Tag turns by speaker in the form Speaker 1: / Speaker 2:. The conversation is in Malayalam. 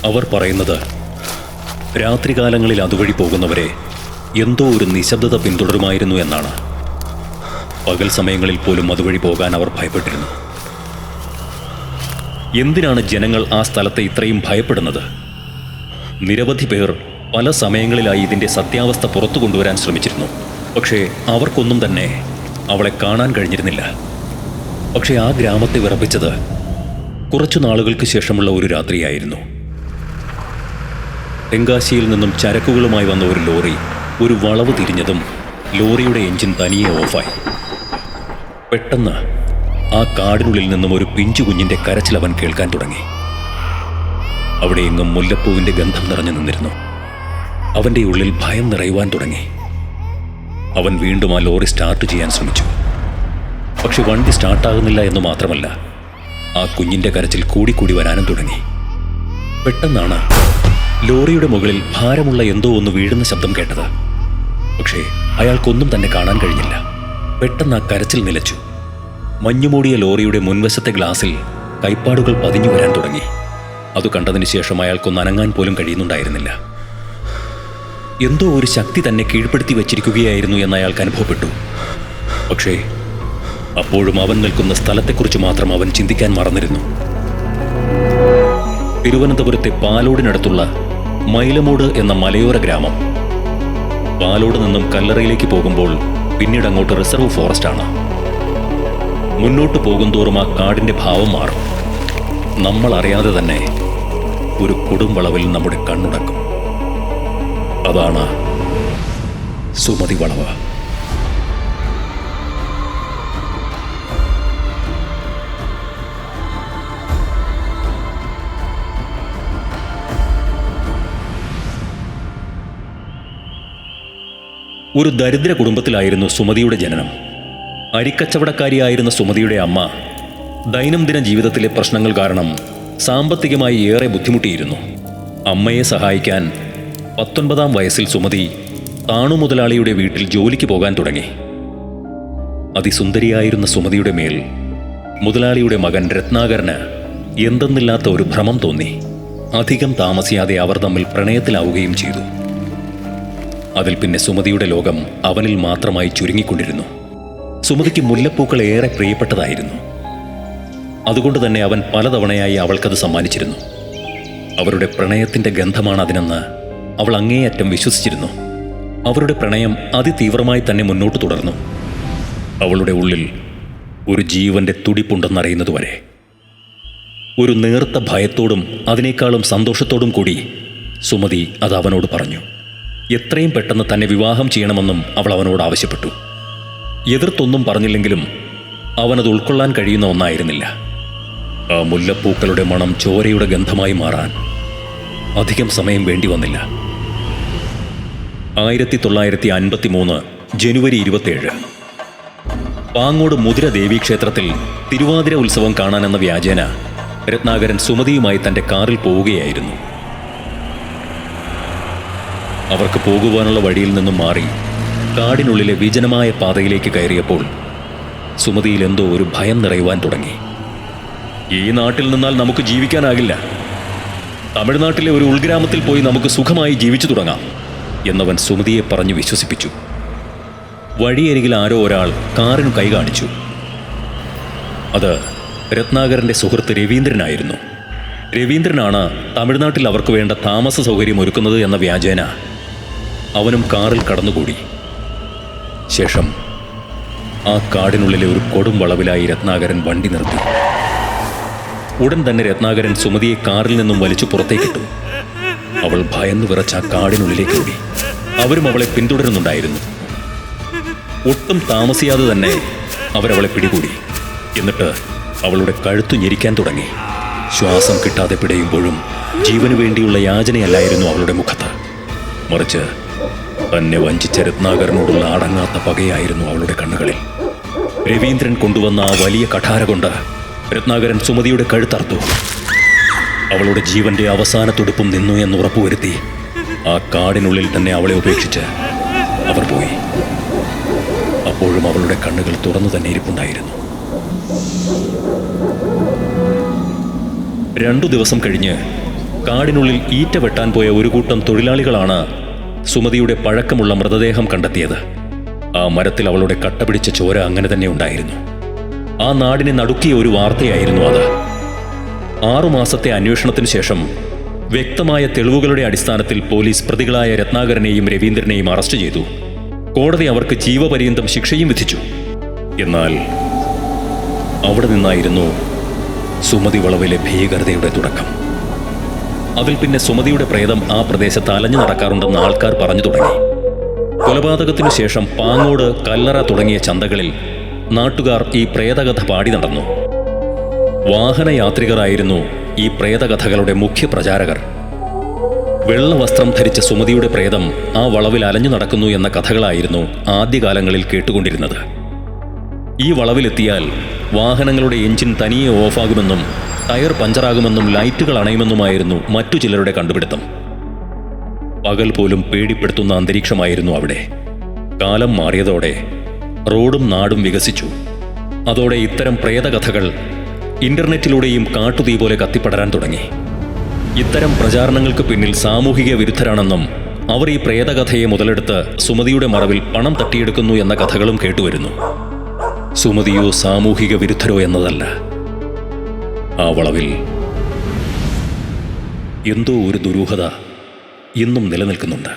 Speaker 1: അവർ പറയുന്നത് രാത്രികാലങ്ങളിൽ അതുവഴി പോകുന്നവരെ എന്തോ ഒരു നിശബ്ദത പിന്തുടരുമായിരുന്നു എന്നാണ്. പകൽ സമയങ്ങളിൽ പോലും അതുവഴി പോകാൻ അവർ ഭയപ്പെട്ടിരുന്നു. എന്തിനാണ് ജനങ്ങൾ ആ സ്ഥലത്തെ ഇത്രയും ഭയപ്പെടുന്നത്? നിരവധി പേർ പല സമയങ്ങളിലായി ഇതിൻ്റെ സത്യാവസ്ഥ പുറത്തു കൊണ്ടുവരാൻ ശ്രമിച്ചിരുന്നു. പക്ഷേ അവർക്കൊന്നും തന്നെ അവളെ കാണാൻ കഴിഞ്ഞിരുന്നില്ല. പക്ഷേ ആ ഗ്രാമത്തെ വിറപ്പിച്ചത് കുറച്ചു നാളുകൾക്ക് ശേഷമുള്ള ഒരു രാത്രിയായിരുന്നു. തെങ്കാശിയിൽ നിന്നും ചരക്കുകളുമായി വന്ന ഒരു ലോറി ഒരു വളവ് തിരിഞ്ഞതും ലോറിയുടെ എഞ്ചിൻ തനിയെ ഓഫായി. പെട്ടെന്ന് ആ കാടിനുള്ളിൽ നിന്നും ഒരു പിഞ്ചു കുഞ്ഞിൻ്റെ കരച്ചിൽ അവൻ കേൾക്കാൻ തുടങ്ങി. അവിടെ എങ്ങും മുല്ലപ്പൂവിൻ്റെ ഗന്ധം നിറഞ്ഞു നിന്നിരുന്നു. അവൻ്റെ ഉള്ളിൽ ഭയം നിറയുവാൻ തുടങ്ങി. അവൻ വീണ്ടും ആ ലോറി സ്റ്റാർട്ട് ചെയ്യാൻ ശ്രമിച്ചു. പക്ഷെ വണ്ടി സ്റ്റാർട്ടാകുന്നില്ല എന്ന് മാത്രമല്ല, ആ കുഞ്ഞിൻ്റെ കരച്ചിൽ കൂടിക്കൂടി വരാനും തുടങ്ങി. പെട്ടെന്നാണ് ലോറിയുടെ മുകളിൽ ഭാരമുള്ള എന്തോ ഒന്ന് വീഴുന്ന ശബ്ദം കേട്ടത്. പക്ഷേ അയാൾക്കൊന്നും തന്നെ കാണാൻ കഴിഞ്ഞില്ല. പെട്ടെന്ന് ആ കരച്ചിൽ നിലച്ചു. മഞ്ഞുമൂടിയ ലോറിയുടെ മുൻവശത്തെ ഗ്ലാസിൽ കൈപ്പാടുകൾ പതിഞ്ഞു വരാൻ തുടങ്ങി. അത് കണ്ടതിന് ശേഷം അയാൾക്കൊന്ന് അനങ്ങാൻ പോലും കഴിയുന്നുണ്ടായിരുന്നില്ല. എന്തോ ഒരു ശക്തി തന്നെ കീഴ്പ്പെടുത്തി വച്ചിരിക്കുകയായിരുന്നു എന്ന് അയാൾക്ക് അനുഭവപ്പെട്ടു. പക്ഷേ അപ്പോഴും അവൻ നിൽക്കുന്ന സ്ഥലത്തെക്കുറിച്ച് മാത്രം അവൻ ചിന്തിക്കാൻ മറന്നിരുന്നു. തിരുവനന്തപുരത്തെ പാലോടിനടുത്തുള്ള മൈലമൂട് എന്ന മലയോര ഗ്രാമം. പാലോട് നിന്നും കല്ലറയിലേക്ക് പോകുമ്പോൾ പിന്നീട് അങ്ങോട്ട് റിസർവ് ഫോറസ്റ്റ് ആണ്. മുന്നോട്ട് പോകുന്തോറും ആ കാടിൻ്റെ ഭാവം മാറും. നമ്മൾ അറിയാതെ തന്നെ ഒരു കൊടുംവളവിൽ നമ്മുടെ കണ്ണുടക്കും. അതാണ് സുമതി വളവ്. ഒരു ദരിദ്ര കുടുംബത്തിലായിരുന്നു സുമതിയുടെ ജനനം. അരിക്കച്ചവടക്കാരിയായിരുന്ന സുമതിയുടെ അമ്മ ദൈനംദിന ജീവിതത്തിലെ പ്രശ്നങ്ങൾ കാരണം സാമ്പത്തികമായി ഏറെ ബുദ്ധിമുട്ടിയിരുന്നു. അമ്മയെ സഹായിക്കാൻ 19-ാം വയസ്സിൽ സുമതി താണു മുതലാളിയുടെ വീട്ടിൽ ജോലിക്ക് പോകാൻ തുടങ്ങി. അതിസുന്ദരിയായിരുന്ന സുമതിയുടെ മേൽ മുതലാളിയുടെ മകൻ രത്നാകരന് എന്തെന്നില്ലാത്ത ഒരു ഭ്രമം തോന്നി. അധികം താമസിയാതെ അവർ തമ്മിൽ പ്രണയത്തിലാവുകയും ചെയ്തു. അതിൽ പിന്നെ സുമതിയുടെ ലോകം അവനിൽ മാത്രമായി ചുരുങ്ങിക്കൊണ്ടിരുന്നു. സുമതിക്ക് മുല്ലപ്പൂക്കൾ ഏറെ പ്രിയപ്പെട്ടതായിരുന്നു. അതുകൊണ്ട് തന്നെ അവൻ പലതവണയായി അവൾക്കത് സമ്മാനിച്ചിരുന്നു. അവരുടെ പ്രണയത്തിൻ്റെ ഗന്ധമാണ് അതിനെന്ന് അവൾ അങ്ങേയറ്റം വിശ്വസിച്ചിരുന്നു. അവരുടെ പ്രണയം അതിതീവ്രമായി തന്നെ മുന്നോട്ട് തുടർന്നു. അവളുടെ ഉള്ളിൽ ഒരു ജീവന്റെ തുടിപ്പുണ്ടെന്നറിയുന്നതുവരെ. ഒരു നേർത്ത ഭയത്തോടും അതിനേക്കാളും സന്തോഷത്തോടും കൂടി സുമതി അത് അവനോട് പറഞ്ഞു. എത്രയും പെട്ടെന്ന് തന്നെ വിവാഹം ചെയ്യണമെന്നും അവൾ അവനോട് ആവശ്യപ്പെട്ടു. എതിർത്തൊന്നും പറഞ്ഞില്ലെങ്കിലും അവനത് ഉൾക്കൊള്ളാൻ കഴിയുന്ന ഒന്നായിരുന്നില്ല. ആ മുല്ലപ്പൂക്കളുടെ മണം ചോരയുടെ ഗന്ധമായി മാറാൻ അധികം സമയം വേണ്ടി വന്നില്ല. 1953 ജനുവരി 27 പാങ്ങോട് മുതിര ദേവീക്ഷേത്രത്തിൽ തിരുവാതിര ഉത്സവം കാണാനെന്ന വ്യാജേന രത്നാകരൻ സുമതിയുമായി തൻ്റെ കാറിൽ പോവുകയായിരുന്നു. അവർക്ക് പോകുവാനുള്ള വഴിയിൽ നിന്നും മാറി കാടിനുള്ളിലെ വിജനമായ പാതയിലേക്ക് കയറിയപ്പോൾ സുമതിയിൽ എന്തോ ഒരു ഭയം നിറയുവാൻ തുടങ്ങി. ഈ നാട്ടിൽ നിന്നാൽ നമുക്ക് ജീവിക്കാനാകില്ല. തമിഴ്നാട്ടിലെ ഒരു ഉൾഗ്രാമത്തിൽ പോയി നമുക്ക് സുഖമായി ജീവിച്ചു തുടങ്ങാം എന്നവൻ സുമതിയെ പറഞ്ഞു വിശ്വസിപ്പിച്ചു. വഴിയരികിൽ ആരോ ഒരാൾ കാറിന് കൈ കാണിച്ചു. അത് രത്നാകരൻ്റെ സുഹൃത്ത് രവീന്ദ്രനായിരുന്നു. രവീന്ദ്രനാണ് തമിഴ്നാട്ടിൽ അവർക്ക് വേണ്ട താമസ സൗകര്യം ഒരുക്കുന്നത് എന്ന വ്യാജേന അവനും കാറിൽ കടന്നുകൂടി. ശേഷം ആ കാടിനുള്ളിലെ ഒരു കൊടും വളവിലായി രത്നാകരൻ വണ്ടി നിർത്തി. ഉടൻ തന്നെ രത്നാകരൻ സുമതിയെ കാറിൽ നിന്നും വലിച്ചു പുറത്തേക്കിട്ടു. അവൾ ഭയന്നു വിറച്ച ആ കാടിനുള്ളിലേക്ക് ഓടി. അവരും അവളെ പിന്തുടരുന്നുണ്ടായിരുന്നു. ഒട്ടും താമസിയാതെ തന്നെ അവരവളെ പിടികൂടി. എന്നിട്ട് അവളുടെ കഴുത്തു ഞെരിക്കാൻ തുടങ്ങി. ശ്വാസം കിട്ടാതെ പിടയുമ്പോഴും ജീവനു വേണ്ടിയുള്ള യാചനയല്ലായിരുന്നു അവളുടെ മുഖത്ത്. മറിച്ച് തന്നെ വഞ്ചിച്ച രത്നാകരനോടുള്ള അടങ്ങാത്ത പകയായിരുന്നു അവളുടെ കണ്ണുകളിൽ. രവീന്ദ്രൻ കൊണ്ടുവന്ന ആ വലിയ കഠാര കൊണ്ട് രത്നാകരൻ സുമതിയുടെ കഴുത്തറുത്തു. അവളുടെ ജീവന്റെ അവസാന തുടുപ്പും നിന്നു എന്ന് ഉറപ്പുവരുത്തി ആ കാടിനുള്ളിൽ തന്നെ അവളെ ഉപേക്ഷിച്ച് അവർ പോയി. അപ്പോഴും അവളുടെ കണ്ണുകൾ തുറന്നു തന്നെ ഇരിപ്പുണ്ടായിരുന്നു. 2 ദിവസം കഴിഞ്ഞ് കാടിനുള്ളിൽ ഈറ്റ വെട്ടാൻ പോയ ഒരു കൂട്ടം തൊഴിലാളികളാണ് സുമതിയുടെ പഴക്കമുള്ള മൃതദേഹം കണ്ടെത്തിയത്. ആ മരത്തിൽ അവളുടെ കട്ടപിടിച്ച ചോര അങ്ങനെ തന്നെ ഉണ്ടായിരുന്നു. ആ നാടിനെ നടുക്കിയ ഒരു വാർത്തയായിരുന്നു അത്. 6 മാസത്തെ അന്വേഷണത്തിനു ശേഷം വ്യക്തമായ തെളിവുകളുടെ അടിസ്ഥാനത്തിൽ പോലീസ് പ്രതികളായ രത്നാകരനെയും രവീന്ദ്രനെയും അറസ്റ്റ് ചെയ്തു. കോടതി അവർക്ക് ജീവപര്യന്തം ശിക്ഷയും വിധിച്ചു. എന്നാൽ അവിടെ നിന്നായിരുന്നു സുമതി വളവിലെ ഭീകരതയുടെ തുടക്കം. അതിൽ പിന്നെ സുമതിയുടെ പ്രേതം ആ പ്രദേശത്ത് അലഞ്ഞു നടക്കാറുണ്ടെന്ന് ആൾക്കാർ പറഞ്ഞു തുടങ്ങി. കൊലപാതകത്തിനു ശേഷം പാങ്ങോട്, കല്ലറ തുടങ്ങിയ ചന്തകളിൽ നാട്ടുകാർ ഈ പ്രേതകഥ പാടി നടന്നു. വാഹനയാത്രികരായിരുന്നു ഈ പ്രേതകഥകളുടെ മുഖ്യ പ്രചാരകർ. വെള്ള വസ്ത്രം ധരിച്ച സുമതിയുടെ പ്രേതം ആ വളവിൽ അലഞ്ഞു നടക്കുന്നു എന്ന കഥകളായിരുന്നു ആദ്യകാലങ്ങളിൽ കേട്ടുകൊണ്ടിരുന്നത്. ഈ വളവിലെത്തിയാൽ വാഹനങ്ങളുടെ എഞ്ചിൻ തനിയെ ഓഫാകുമെന്നും ടയർ പഞ്ചറാകുമെന്നും ലൈറ്റുകൾ അണയുമെന്നുമായിരുന്നു മറ്റു ചിലരുടെ കണ്ടുപിടുത്തം. പകൽ പോലും പേടിപ്പെടുത്തുന്ന അന്തരീക്ഷമായിരുന്നു അവിടെ. കാലം മാറിയതോടെ റോഡും നാടും വികസിച്ചു. അതോടെ ഇത്തരം പ്രേതകഥകൾ ഇന്റർനെറ്റിലൂടെയും കാട്ടുതീ പോലെ കത്തിപ്പടരാൻ തുടങ്ങി. ഇത്തരം പ്രചാരണങ്ങൾക്ക് പിന്നിൽ സാമൂഹിക വിരുദ്ധരാണെന്നും അവർ ഈ പ്രേതകഥയെ മുതലെടുത്ത് സുമതിയുടെ മറവിൽ പണം തട്ടിയെടുക്കുന്നു എന്ന കഥകളും കേട്ടുവരുന്നു. സുമതിയോ സാമൂഹിക വിരുദ്ധരോ എന്നതല്ല, ആ വളവിൽ എന്തോ ഒരു ദുരൂഹത ഇന്നും നിലനിൽക്കുന്നുണ്ട്.